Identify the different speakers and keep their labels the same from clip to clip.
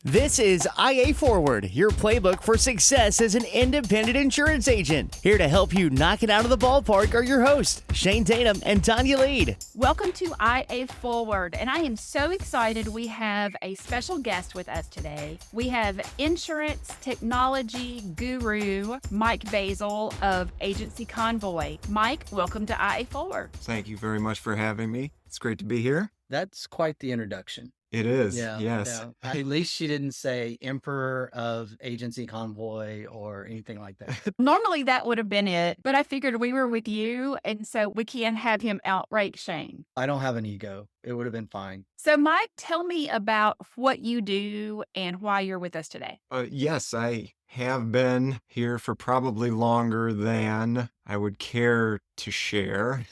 Speaker 1: This is IA Forward, your playbook for success as an independent insurance agent. Here to help you knock it out of the ballpark are your hosts, Shane Tatum and Tonya Lead.
Speaker 2: Welcome to IA Forward, and I am so excited we have a special guest with us today. We have insurance technology guru, Mike Boesl of agency Convoy. Mike, welcome to IA Forward.
Speaker 3: Thank you very much for having me. It's great to be here.
Speaker 4: That's quite the introduction.
Speaker 3: It is,
Speaker 4: Yeah,
Speaker 3: yes.
Speaker 4: yeah. At least she didn't say Emperor of Agency Convoy or anything like that.
Speaker 2: Normally that would have been it, but I figured we were with you, and so we can't have him outright Shane.
Speaker 4: I don't have an ego. It would have been fine.
Speaker 2: So Mike, tell me about what you do and why you're with us today.
Speaker 3: Yes, I have been here for probably longer than I would care to share,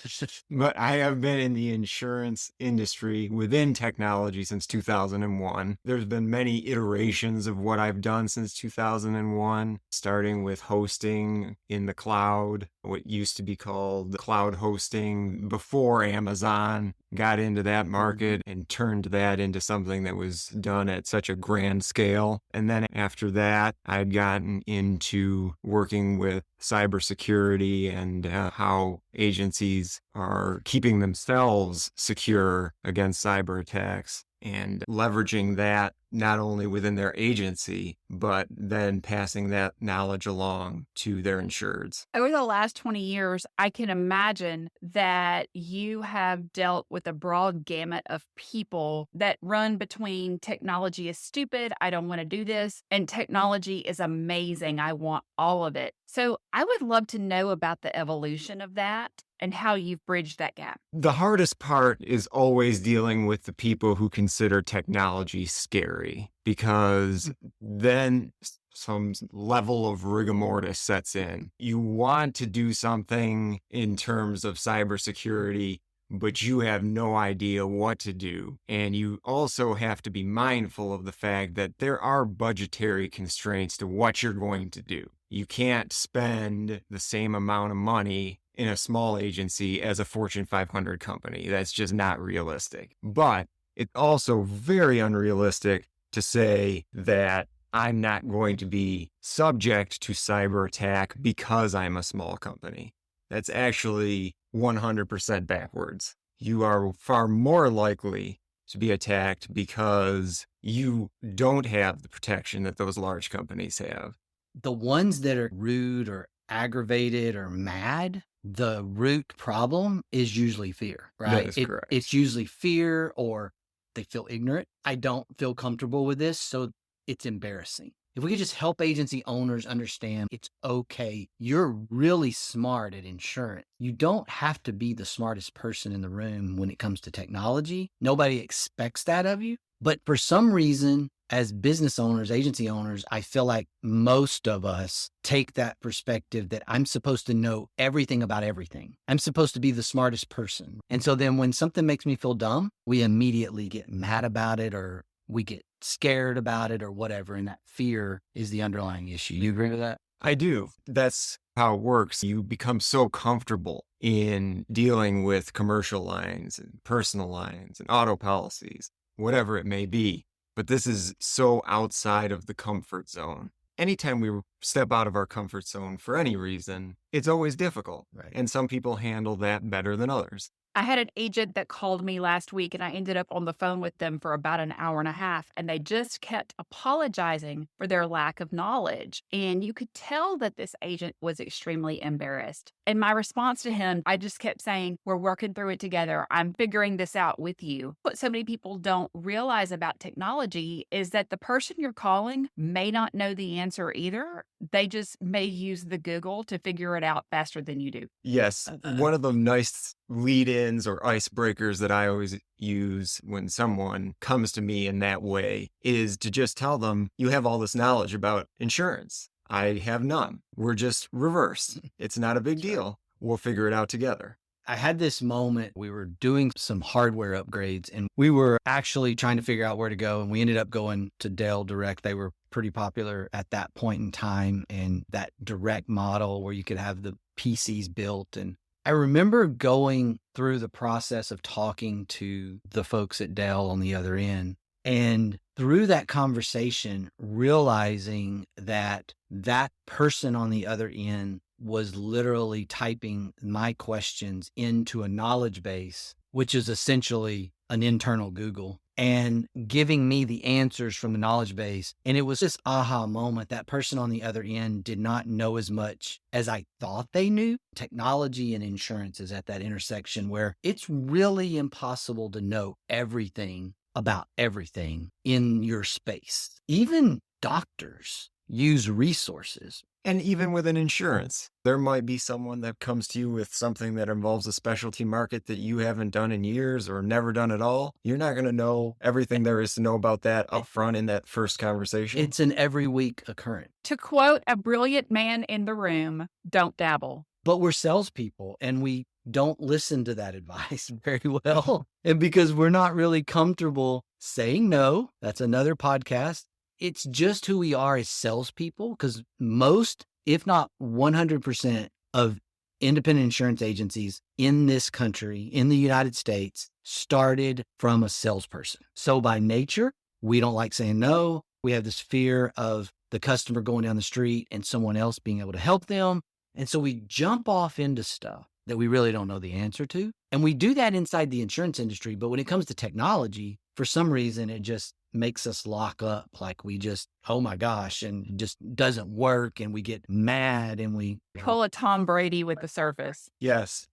Speaker 3: but I have been in the insurance industry within technology since 2001. There's been many iterations of what I've done since 2001, starting with hosting in the cloud, what used to be called cloud hosting before Amazon got into that market and turned that into something that was done at such a grand scale. And then after that, I'd gotten into working with cybersecurity and how agencies are keeping themselves secure against cyber attacks and leveraging that not only within their agency, but then passing that knowledge along to their insureds.
Speaker 2: Over the last 20 years, I can imagine that you have dealt with a broad gamut of people that run between technology is stupid, I don't want to do this, and technology is amazing, I want all of it. So I would love to know about the evolution of that and how you've bridged that gap.
Speaker 3: The hardest part is always dealing with the people who consider technology scary, because then some level of rigor mortis sets in. You want to do something in terms of cybersecurity, but you have no idea what to do. And you also have to be mindful of the fact that there are budgetary constraints to what you're going to do. You can't spend the same amount of money in a small agency as a Fortune 500 company. That's just not realistic. But it's also very unrealistic to say that I'm not going to be subject to cyber attack because I'm a small company. That's actually 100% backwards. You are far more likely to be attacked because you don't have the protection that those large companies have.
Speaker 4: The ones that are rude or aggravated or mad, the root problem is usually fear, right?
Speaker 3: That is correct.
Speaker 4: It's usually fear, or they feel ignorant. I don't feel comfortable with this, so it's embarrassing. If we could just help agency owners understand it's okay. You're really smart at insurance. You don't have to be the smartest person in the room when it comes to technology. Nobody expects that of you. But for some reason, as business owners, agency owners, I feel like most of us take that perspective that I'm supposed to know everything about everything. I'm supposed to be the smartest person. And so then when something makes me feel dumb, we immediately get mad about it, or we get scared about it, or whatever. And that fear is the underlying issue. You agree with that?
Speaker 3: I do. That's how it works. You become so comfortable in dealing with commercial lines and personal lines and auto policies, whatever it may be. But this is so outside of the comfort zone. Anytime we step out of our comfort zone for any reason, it's always difficult.
Speaker 4: Right.
Speaker 3: And some people handle that better than others.
Speaker 2: I had an agent that called me last week, and I ended up on the phone with them for about an hour and a half, and they just kept apologizing for their lack of knowledge. And you could tell that this agent was extremely embarrassed. And my response to him, I just kept saying, we're working through it together. I'm figuring this out with you. What so many people don't realize about technology is that the person you're calling may not know the answer either. They just may use the Google to figure it out faster than you do.
Speaker 3: Yes. One of the nice lead-ins or icebreakers that I always use when someone comes to me in that way is to just tell them, you have all this knowledge about insurance. I have none. We're just reversed. It's not a big deal. We'll figure it out together.
Speaker 4: I had this moment, we were doing some hardware upgrades and we were actually trying to figure out where to go. And we ended up going to Dell Direct. They were pretty popular at that point in time, and that direct model where you could have the PCs built. And I remember going through the process of talking to the folks at Dell on the other end. And through that conversation, realizing that that person on the other end was literally typing my questions into a knowledge base, which is essentially an internal Google, and giving me the answers from the knowledge base. And it was this aha moment. That person on the other end did not know as much as I thought they knew. Technology and insurance is at that intersection where it's really impossible to know everything about everything in your space. Even doctors use resources.
Speaker 3: And even within insurance, there might be someone that comes to you with something that involves a specialty market that you haven't done in years or never done at all. You're not going to know everything there is to know about that upfront in that first conversation.
Speaker 4: It's an every week occurrence.
Speaker 2: To quote a brilliant man in the room, don't dabble.
Speaker 4: But we're salespeople and we don't listen to that advice very well. And because we're not really comfortable saying no, that's another podcast. It's just who we are as salespeople, because most, if not 100% of independent insurance agencies in this country, in the United States, started from a salesperson. So by nature, we don't like saying no. We have this fear of the customer going down the street and someone else being able to help them. And so we jump off into stuff that we really don't know the answer to. And we do that inside the insurance industry. But when it comes to technology, for some reason, it just makes us lock up, like we just, oh my gosh, and it just doesn't work. And we get mad and we
Speaker 2: Pull a Tom Brady with the surface.
Speaker 3: Yes,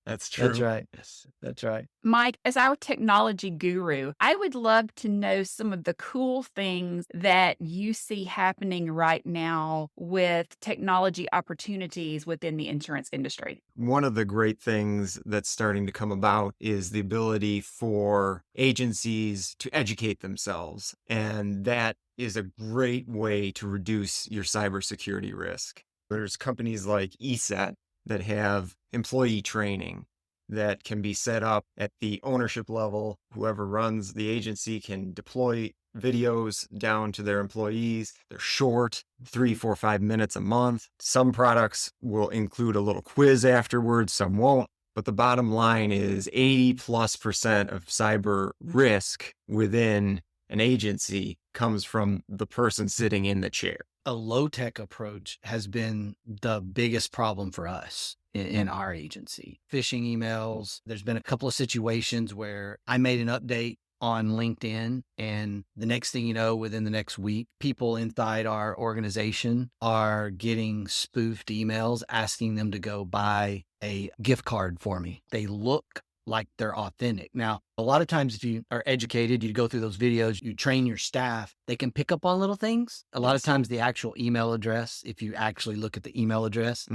Speaker 3: that's true.
Speaker 4: That's right. That's right.
Speaker 2: Mike, as our technology guru, I would love to know some of the cool things that you see happening right now with technology opportunities within the insurance industry.
Speaker 3: One of the great things that's starting to come about is the ability for agencies to educate themselves. And that is a great way to reduce your cybersecurity risk. There's companies like ESET that have employee training that can be set up at the ownership level. Whoever runs the agency can deploy videos down to their employees. They're short, 3, 4, 5 minutes a month. Some products will include a little quiz afterwards, some won't. But the bottom line is 80+% of cyber risk within an agency comes from the person sitting in the chair.
Speaker 4: A low-tech approach has been the biggest problem for us in our agency. Phishing emails. There's been a couple of situations where I made an update on LinkedIn, and the next thing you know, within the next week, people inside our organization are getting spoofed emails asking them to go buy a gift card for me. They look like they're authentic. Now, a lot of times if you are educated, you go through those videos, you train your staff, they can pick up on little things. A lot of times the actual email address, if you actually look at the email address,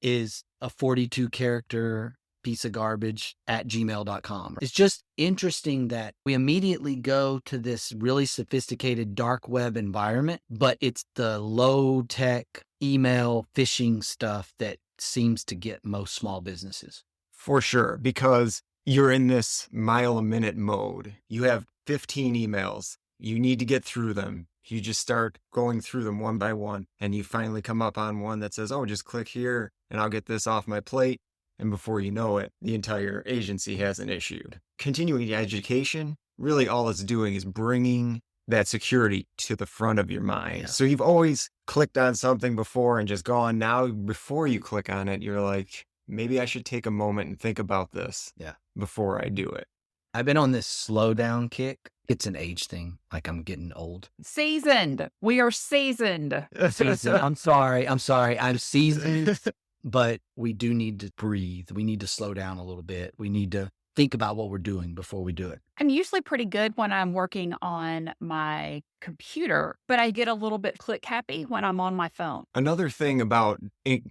Speaker 4: is a 42-character piece of garbage at gmail.com. It's just interesting that we immediately go to this really sophisticated dark web environment, but it's the low tech email phishing stuff that seems to get most small businesses.
Speaker 3: For sure, because you're in this mile-a-minute mode. You have 15 emails. You need to get through them. You just start going through them one by one, and you finally come up on one that says, oh, just click here, and I'll get this off my plate. And before you know it, the entire agency hasn't issued. Continuing education, really all it's doing is bringing that security to the front of your mind. Yeah. So you've always clicked on something before and just gone. Now, before you click on it, you're like, maybe I should take a moment and think about this before I do it.
Speaker 4: I've been on this slow down kick. It's an age thing. Like I'm getting old.
Speaker 2: Seasoned. We are seasoned.
Speaker 4: I'm sorry. I'm seasoned. But we do need to breathe. We need to slow down a little bit. We need to think about what we're doing before we do it.
Speaker 2: I'm usually pretty good when I'm working on my computer, but I get a little bit click happy when I'm on my phone.
Speaker 3: Another thing about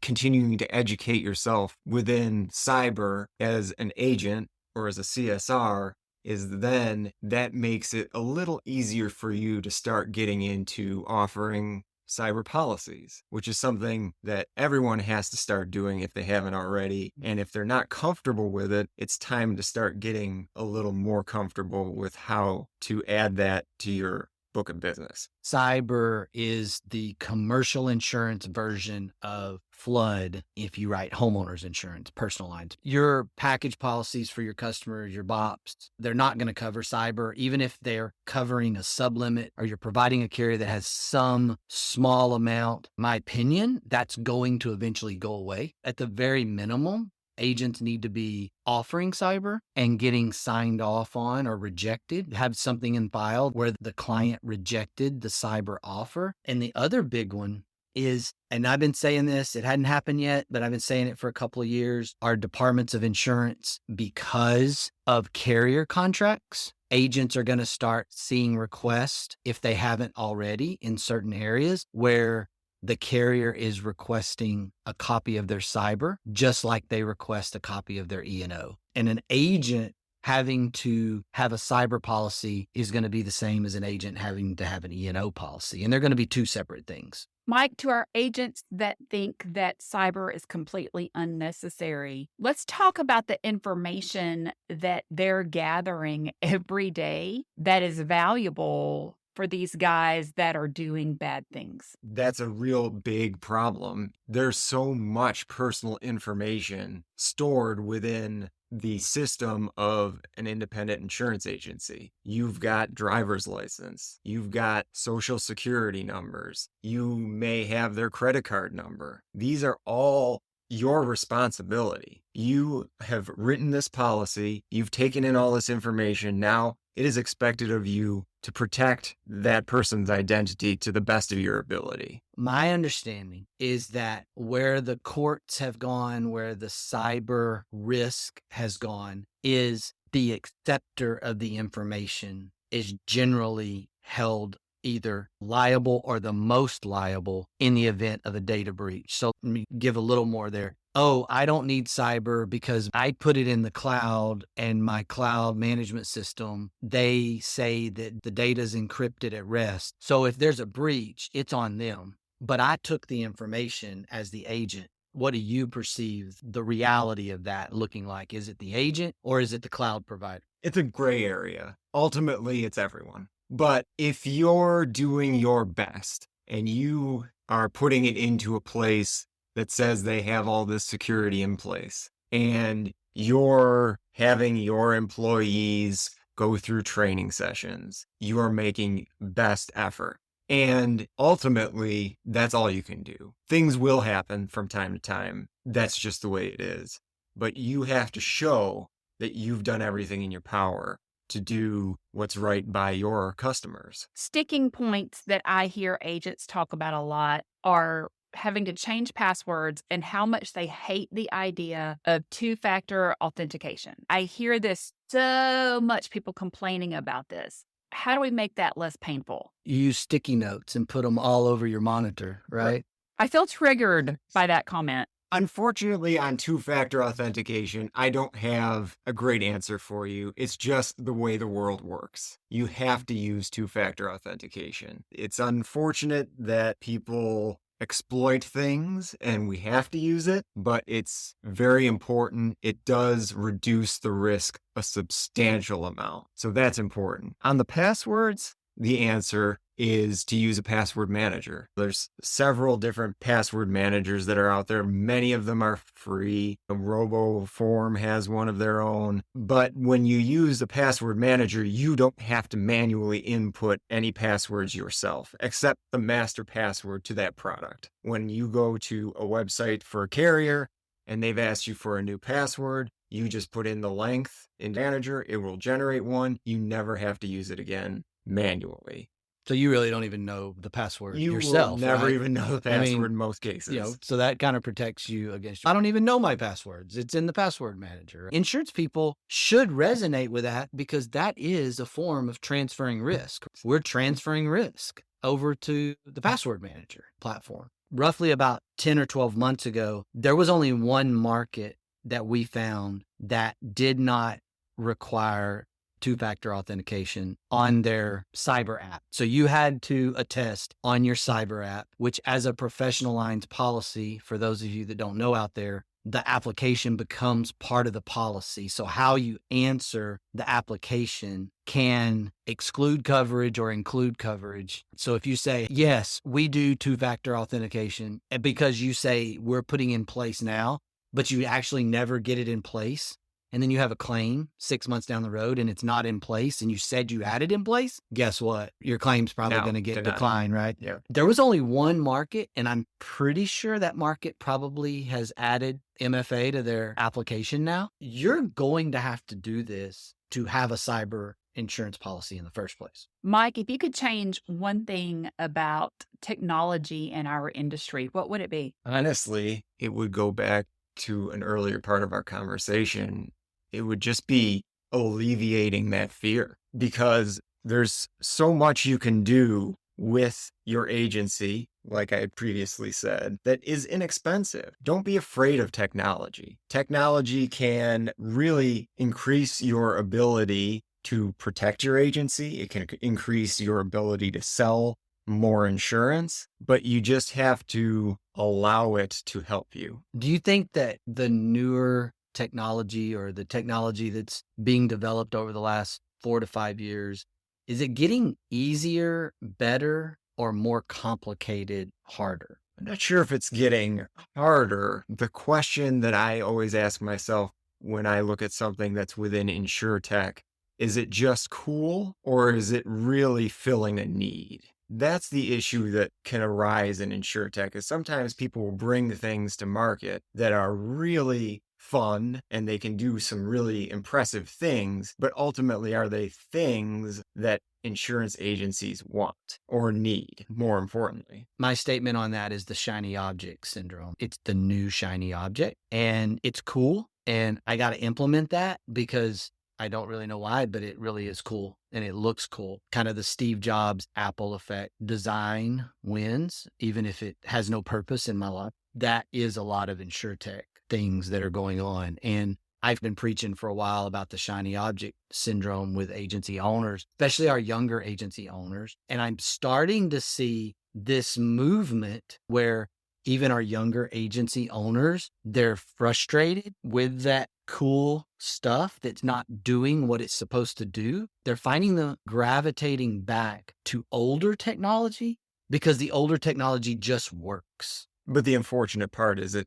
Speaker 3: continuing to educate yourself within cyber as an agent or as a CSR is then that makes it a little easier for you to start getting into offering cyber policies, which is something that everyone has to start doing if they haven't already. And if they're not comfortable with it, it's time to start getting a little more comfortable with how to add that to your book of business.
Speaker 4: Cyber is the commercial insurance version of flood if you write homeowners insurance, personal lines. Your package policies for your customers, your BOPs, they're not going to cover cyber, even if they're covering a sublimit or you're providing a carrier that has some small amount. In my opinion, that's going to eventually go away. At the very minimum, agents need to be offering cyber and getting signed off on or rejected, have something in file where the client rejected the cyber offer. And the other big one is, and I've been saying this, it hadn't happened yet, but I've been saying it for a couple of years, our departments of insurance, because of carrier contracts, agents are going to start seeing requests, if they haven't already, in certain areas where the carrier is requesting a copy of their cyber, just like they request a copy of their E&O. And an agent having to have a cyber policy is going to be the same as an agent having to have an E&O policy. And they're going to be two separate things.
Speaker 2: Mike, to our agents that think that cyber is completely unnecessary, let's talk about the information that they're gathering every day that is valuable for these guys that are doing bad things.
Speaker 3: That's a real big problem. There's so much personal information stored within the system of an independent insurance agency. You've got driver's license. You've got social security numbers. You may have their credit card number. These are all your responsibility. You have written this policy. You've taken in all this information. Now it is expected of you to protect that person's identity to the best of your ability.
Speaker 4: My understanding is that where the courts have gone, where the cyber risk has gone, is the acceptor of the information is generally held either liable or the most liable in the event of a data breach. So let me give a little more there. Oh, I don't need cyber because I put it in the cloud and my cloud management system, they say that the data is encrypted at rest. So if there's a breach, it's on them. But I took the information as the agent. What do you perceive the reality of that looking like? Is it the agent or is it the cloud provider?
Speaker 3: It's a gray area. Ultimately, it's everyone. But if you're doing your best and you are putting it into a place that says they have all this security in place, and you're having your employees go through training sessions, you are making best effort. And ultimately, that's all you can do. Things will happen from time to time. That's just the way it is. But you have to show that you've done everything in your power to do what's right by your customers.
Speaker 2: Sticking points that I hear agents talk about a lot are having to change passwords and how much they hate the idea of two-factor authentication. I hear this so much, people complaining about this. How do we make that less painful?
Speaker 4: You use sticky notes and put them all over your monitor, right?
Speaker 2: I feel triggered by that comment.
Speaker 3: Unfortunately, on two-factor authentication, I don't have a great answer for you. It's just the way the world works. You have to use two-factor authentication. It's unfortunate that people exploit things and we have to use it, but it's very important. It does reduce the risk a substantial amount. So that's important. On the passwords, the answer is to use a password manager. There's several different password managers that are out there. Many of them are free. RoboForm has one of their own. But when you use a password manager, you don't have to manually input any passwords yourself, except the master password to that product. When you go to a website for a carrier and they've asked you for a new password, you just put in the length in Manager. It will generate one. You never have to use it again manually.
Speaker 4: So you really don't even know the password
Speaker 3: You
Speaker 4: yourself.
Speaker 3: will never
Speaker 4: right?
Speaker 3: even know the password in most cases.
Speaker 4: So that kind of protects you against, I don't even know my passwords. It's in the password manager. Insurance people should resonate with that because that is a form of transferring risk. We're transferring risk over to the password manager platform. Roughly about 10 or 12 months ago, there was only one market that we found that did not require two-factor authentication on their cyber app. So you had to attest on your cyber app, which as a professional lines policy, for those of you that don't know out there, the application becomes part of the policy. So how you answer the application can exclude coverage or include coverage. So if you say, yes, we do two-factor authentication, and because you say we're putting in place now, but you actually never get it in place, and then you have a claim 6 months down the road and it's not in place and you said you had it in place, guess what? Your claim's probably going to get declined, right?
Speaker 3: Yeah.
Speaker 4: There was only one market, and I'm pretty sure that market probably has added MFA to their application now. You're going to have to do this to have a cyber insurance policy in the first place.
Speaker 2: Mike, if you could change one thing about technology in our industry, what would it be?
Speaker 3: Honestly, it would go back to an earlier part of our conversation. It would just be alleviating that fear, because there's so much you can do with your agency, like I had previously said, that is inexpensive. Don't be afraid of technology. Technology can really increase your ability to protect your agency. It can increase your ability to sell more insurance, but you just have to allow it to help you.
Speaker 4: Do you think that the newer technology, or the technology that's being developed over the last 4 to 5 years, is it getting easier, better, or more complicated, harder?
Speaker 3: I'm not sure if it's getting harder. The question that I always ask myself when I look at something that's within InsurTech, is it just cool, or is it really filling a need? That's the issue that can arise in InsurTech, is sometimes people will bring things to market that are really fun and they can do some really impressive things, but ultimately, are they things that insurance agencies want or need, more importantly?
Speaker 4: My statement on that is the shiny object syndrome. It's the new shiny object, and it's cool. And I got to implement that because I don't really know why, but it really is cool and it looks cool. Kind of the Steve Jobs Apple effect. Design wins, even if it has no purpose in my life. That is a lot of InsurTech things that are going on. And I've been preaching for a while about the shiny object syndrome with agency owners, especially our younger agency owners. And I'm starting to see this movement where even our younger agency owners, they're frustrated with that cool stuff that's not doing what it's supposed to do. They're finding them gravitating back to older technology because the older technology just works.
Speaker 3: But the unfortunate part is it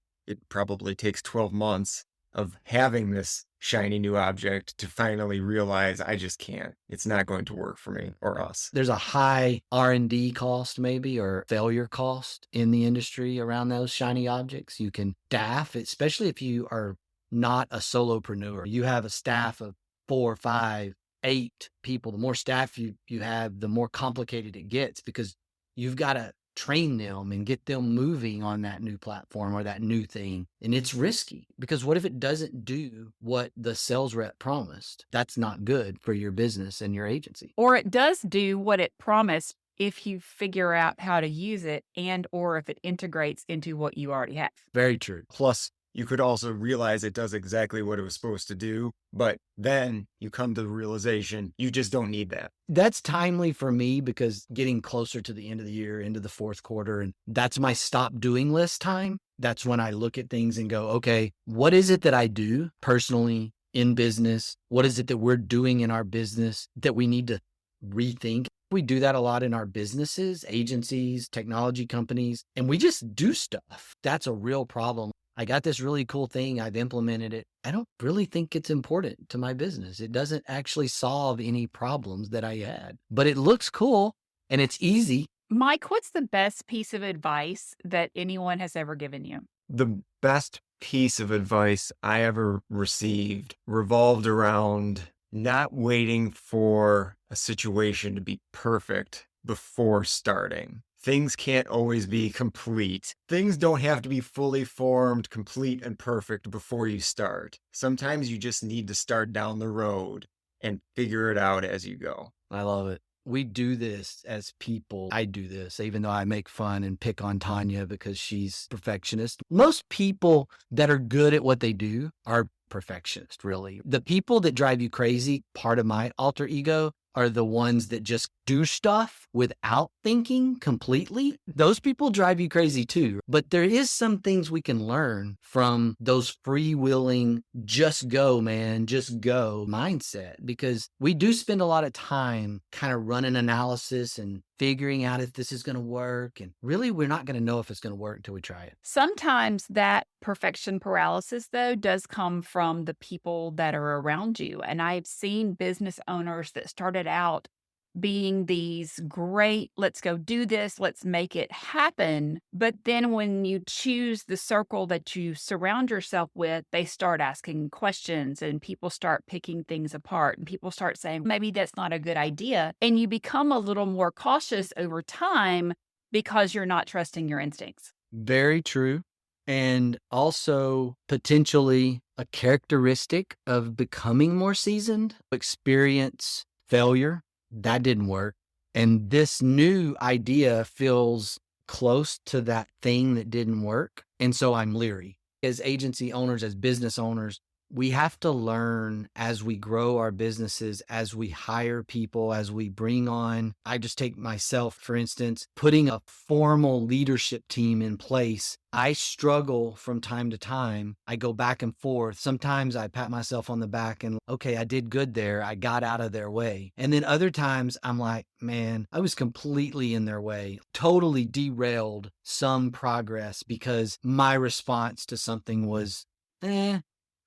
Speaker 3: probably takes 12 months of having this shiny new object to finally realize I just can't. It's not going to work for me or us.
Speaker 4: There's a high R&D cost maybe, or failure cost in the industry around those shiny objects. You can staff, especially if you are not a solopreneur. You have a staff of 4, 5, 8 people. The more staff you have, the more complicated it gets because you've got to train them and get them moving on that new platform or that new thing. And it's risky because what if it doesn't do what the sales rep promised? That's not good for your business and your agency.
Speaker 2: Or it does do what it promised if you figure out how to use it and or if it integrates into what you already have.
Speaker 4: Very true.
Speaker 3: Plus, you could also realize it does exactly what it was supposed to do, but then you come to the realization you just don't need that.
Speaker 4: That's timely for me because getting closer to the end of the year, into the fourth quarter, and that's my stop doing list time. That's when I look at things and go, okay, what is it that I do personally in business? What is it that we're doing in our business that we need to rethink? We do that a lot in our businesses, agencies, technology companies, and we just do stuff. That's a real problem. I got this really cool thing. I've implemented it. I don't really think it's important to my business. It doesn't actually solve any problems that I had, but it looks cool and it's easy.
Speaker 2: Mike, what's the best piece of advice that anyone has ever given you?
Speaker 3: The best piece of advice I ever received revolved around not waiting for a situation to be perfect before starting. Things can't always be complete. Things don't have to be fully formed, complete, and perfect before you start. Sometimes you just need to start down the road and figure it out as you go.
Speaker 4: I love it. We do this as people. I do this, even though I make fun and pick on Tonya because she's perfectionist. Most people that are good at what they do are perfectionists, really. The people that drive you crazy, part of my alter ego, are the ones that just do stuff without thinking completely. Those people drive you crazy too. But there is some things we can learn from those freewheeling, just go, man, just go mindset, because we do spend a lot of time kind of running analysis and figuring out if this is going to work. And really, we're not going to know if it's going to work until we try it.
Speaker 2: Sometimes that perfection paralysis, though, does come from the people that are around you. And I've seen business owners that started out being these great, let's go do this, let's make it happen. But then when you choose the circle that you surround yourself with, they start asking questions and people start picking things apart and people start saying, maybe that's not a good idea. And you become a little more cautious over time because you're not trusting your instincts.
Speaker 4: Very true. And also potentially a characteristic of becoming more seasoned, experience failure. That didn't work. And this new idea feels close to that thing that didn't work. And so I'm leery. As agency owners, as business owners, we have to learn as we grow our businesses, as we hire people, as we bring on, I just take myself, for instance, putting a formal leadership team in place. I struggle from time to time. I go back and forth. Sometimes I pat myself on the back and, okay, I did good there. I got out of their way. And then other times I'm like, man, I was completely in their way, totally derailed some progress because my response to something was,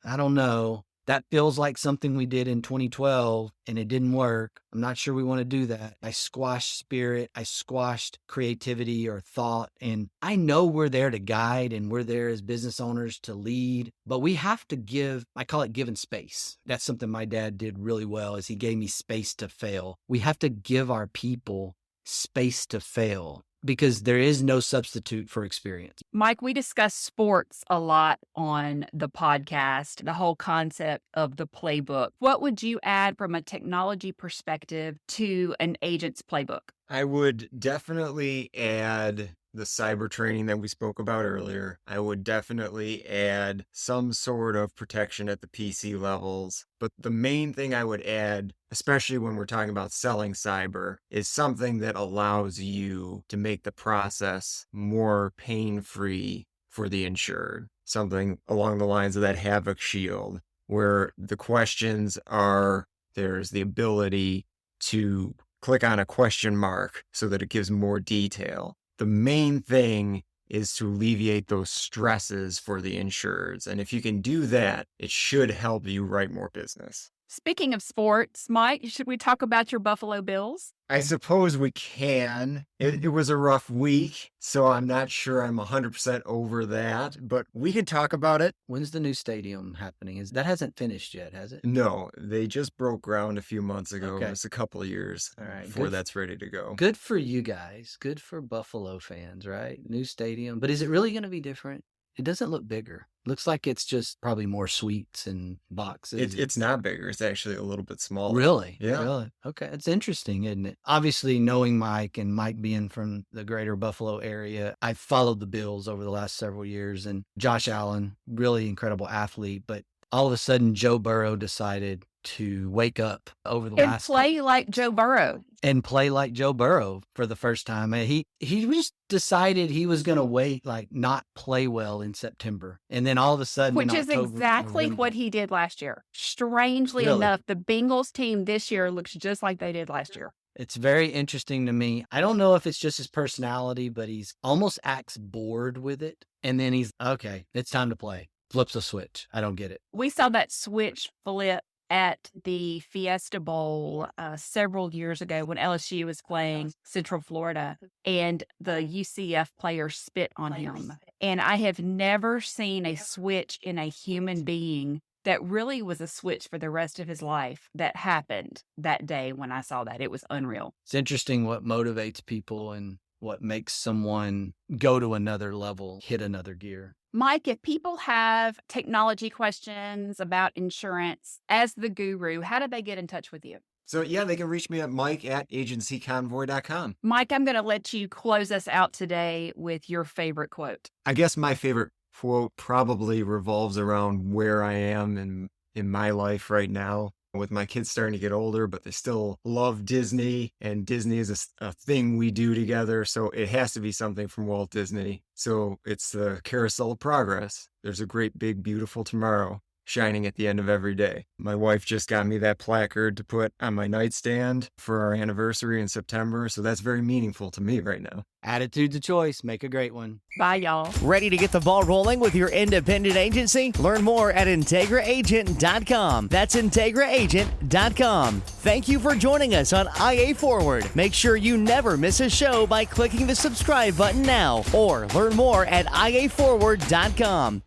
Speaker 4: I don't know. That feels like something we did in 2012 and it didn't work. I'm not sure we want to do that. I squashed spirit. I squashed creativity or thought. And I know we're there to guide and we're there as business owners to lead, but we have to give, I call it giving space. That's something my dad did really well, is he gave me space to fail. We have to give our people space to fail, because there is no substitute for experience.
Speaker 2: Mike, we discuss sports a lot on the podcast, the whole concept of the playbook. What would you add from a technology perspective to an agent's playbook?
Speaker 3: I would definitely add the cyber training that we spoke about earlier. I would definitely add some sort of protection at the PC levels. But the main thing I would add, especially when we're talking about selling cyber, is something that allows you to make the process more pain-free for the insured. Something along the lines of that Havoc Shield, where the questions are, there's the ability to click on a question mark so that it gives more detail. The main thing is to alleviate those stresses for the insureds. And if you can do that, it should help you write more business.
Speaker 2: Speaking of sports, Mike, should we talk about your Buffalo Bills?
Speaker 3: I suppose we can. It was a rough week, so I'm not sure I'm 100% over that, but we can talk about it.
Speaker 4: When's the new stadium happening? That hasn't finished yet, has it?
Speaker 3: No, they just broke ground a few months ago.
Speaker 4: Okay.
Speaker 3: It's a couple of years
Speaker 4: All right,
Speaker 3: before that's ready to go.
Speaker 4: Good for you guys. Good for Buffalo fans, right? New stadium. But is it really going to be different? It doesn't look bigger. Looks like it's just probably more suites and boxes.
Speaker 3: It's not bigger. It's actually a little bit smaller.
Speaker 4: Really?
Speaker 3: Yeah.
Speaker 4: Really? Okay. It's interesting, isn't it? Obviously, knowing Mike and Mike being from the greater Buffalo area, I followed the Bills over the last several years, and Josh Allen, really incredible athlete. But all of a sudden, Joe Burrow decided to wake up over the last
Speaker 2: play like Joe Burrow.
Speaker 4: And play like Joe Burrow for the first time. He just decided he was going to wait, like not play well in September. And then all of a sudden,
Speaker 2: Which
Speaker 4: in
Speaker 2: is
Speaker 4: October,
Speaker 2: exactly
Speaker 4: November,
Speaker 2: what he did last year. Strangely
Speaker 4: Really?
Speaker 2: enough, the Bengals team this year looks just like they did last year.
Speaker 4: It's very interesting to me. I don't know if it's just his personality, but he's almost acts bored with it. And then he's, okay, it's time to play. Flips a switch. I don't get it.
Speaker 2: We saw that switch flip at the Fiesta Bowl several years ago when LSU was playing Central Florida and the UCF player spit on him. And I have never seen a switch in a human being that really was a switch for the rest of his life that happened that day when I saw that. It was unreal.
Speaker 4: It's interesting what motivates people and what makes someone go to another level, hit another gear.
Speaker 2: Mike, if people have technology questions about insurance, as the guru, how do they get in touch with you?
Speaker 3: So yeah, they can reach me at mike@agencyconvoy.com.
Speaker 2: Mike, I'm going to let you close us out today with your favorite quote.
Speaker 3: I guess my favorite quote probably revolves around where I am in my life right now. with my kids starting to get older, but they still love Disney, and Disney is a thing we do together. So it has to be something from Walt Disney. So it's the Carousel of Progress. There's a great, big, beautiful tomorrow shining at the end of every day. My wife just got me that placard to put on my nightstand for our anniversary in September. So that's very meaningful to me right now.
Speaker 4: Attitude's a choice. Make a great one.
Speaker 2: Bye, y'all.
Speaker 1: Ready to get the ball rolling with your independent agency? Learn more at IntegraAgent.com. That's IntegraAgent.com. Thank you for joining us on IA Forward. Make sure you never miss a show by clicking the subscribe button now, or learn more at IAForward.com.